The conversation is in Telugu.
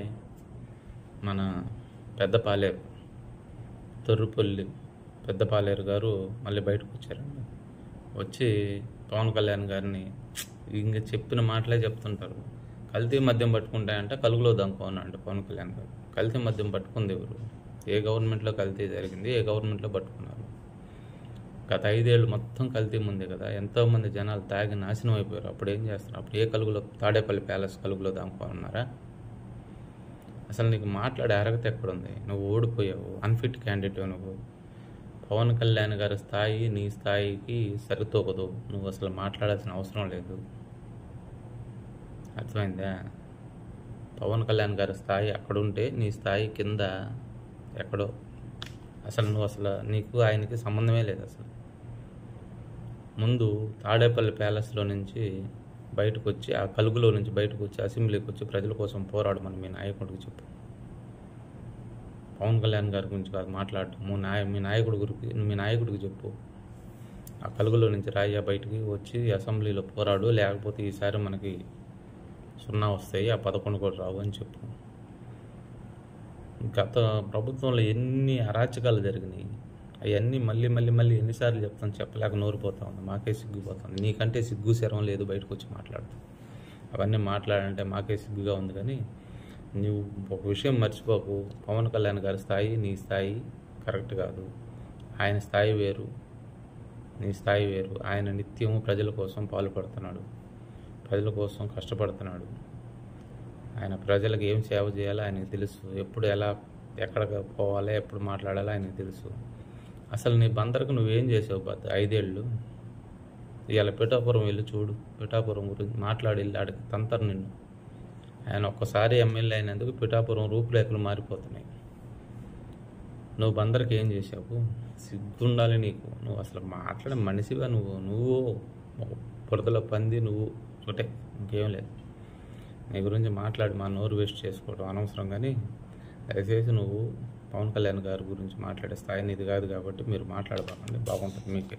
ఏంటి మన పెద్దపాలేరు తొర్రుపల్లి పెద్దపాలేరు గారు మళ్ళీ బయటకు వచ్చారండి. వచ్చి పవన్ కళ్యాణ్ గారిని ఇంక చెప్పిన మాటలే చెప్తుంటారు. కల్తీ మద్యం పట్టుకుంటాయంటే కలుగులో దంకోనంటే పవన్ కళ్యాణ్ గారు కల్తీ మద్యం పట్టుకుంది ఎవరు? ఏ గవర్నమెంట్లో కల్తీ జరిగింది? ఏ గవర్నమెంట్లో పట్టుకున్నారు? గత 5 ఏళ్ళు మొత్తం కల్తీ ముందే కదా. ఎంతోమంది జనాలు తాగి నాశనం అయిపోయారు. అప్పుడు ఏం చేస్తారు? అప్పుడు ఏ కలుగులో తాడేపల్లి ప్యాలెస్ కలుగులో దాముకోనున్నారా? అసలు నీకు మాట్లాడే అర్హత ఎక్కడుంది? నువ్వు ఓడిపోయావు, అన్ఫిట్ క్యాండిడేట్. నువ్వు పవన్ కళ్యాణ్ గారి స్థాయి నీ స్థాయికి సరితూగదు. నువ్వు అసలు మాట్లాడాల్సిన అవసరం లేదు. అర్థమైందా? పవన్ కళ్యాణ్ గారి స్థాయి అక్కడుంటే నీ స్థాయి కింద ఎక్కడో. అసలు నీకు ఆయనకి సంబంధమే లేదు. అసలు ముందు తాడేపల్లి ప్యాలెస్లో నుంచి బయటకు వచ్చి, ఆ కలుగులో నుంచి బయటకు వచ్చి అసెంబ్లీకి వచ్చి ప్రజల కోసం పోరాడమని మీ నాయకుడికి చెప్పు. పవన్ కళ్యాణ్ గారి గురించి కాదు మాట్లాడటం. మీ నాయకుడికి చెప్పు. ఆ కలుగులో నుంచి రాయ్యా బయటికి వచ్చి అసెంబ్లీలో పోరాడు, లేకపోతే ఈసారి మనకి 0 వస్తాయి, ఆ 11 కూడా రావు అని చెప్పు. గత ప్రభుత్వంలో ఎన్ని అరాచకాలు జరిగినాయి అవన్నీ మళ్ళీ ఎన్నిసార్లు చెప్తాను, చెప్పలేక నోరిపోతా ఉంది. మాకే సిగ్గుపోతుంది. నీకంటే సిగ్గు శరం లేదు బయటకు వచ్చి మాట్లాడుతావు. అవన్నీ మాట్లాడంటే మాకే సిగ్గుగా ఉంది. కానీ నువ్వు ఒక విషయం మర్చిపోకు, పవన్ కళ్యాణ్ గారి స్థాయి నీ స్థాయి కరెక్ట్ కాదు. ఆయన స్థాయి వేరు, నీ స్థాయి వేరు. ఆయన నిత్యము ప్రజల కోసం పాటుపడుతున్నాడు, ప్రజల కోసం కష్టపడుతున్నాడు. ఆయన ప్రజలకు ఏం సేవ చేయాలో ఆయనకు తెలుసు. ఎప్పుడు ఎక్కడ పోవాలో, ఎప్పుడు మాట్లాడాలో ఆయనకు తెలుసు. అసలు నీ బందరకు నువ్వేం చేసావు 5 ఏళ్ళు? ఇవాళ పిఠాపురం వెళ్ళి చూడు, పిఠాపురం గురించి మాట్లాడి ఆడికి తంతరు నిన్ను. ఆయన ఒక్కసారి ఎమ్మెల్యే అయినందుకు పిఠాపురం రూపురేఖలు మారిపోతున్నాయి. నువ్వు బందరికి ఏం చేసావు? సిగ్గుండాలి నీకు. నువ్వు అసలు మాట్లాడే మనిషిగా నువ్వు బురదలో పంది, నువ్వు ఒకటే, ఇంకేం లేదు. నీ గురించి మాట్లాడి మా నోరు వేస్ట్ చేసుకోవడం అనవసరం. కానీ దయచేసి నువ్వు పవన్ కళ్యాణ్ గారి గురించి మాట్లాడే స్థాయి నీది కాదు కాబట్టి మీరు మాట్లాడబాకండి, బాగుంటుంది మీకే.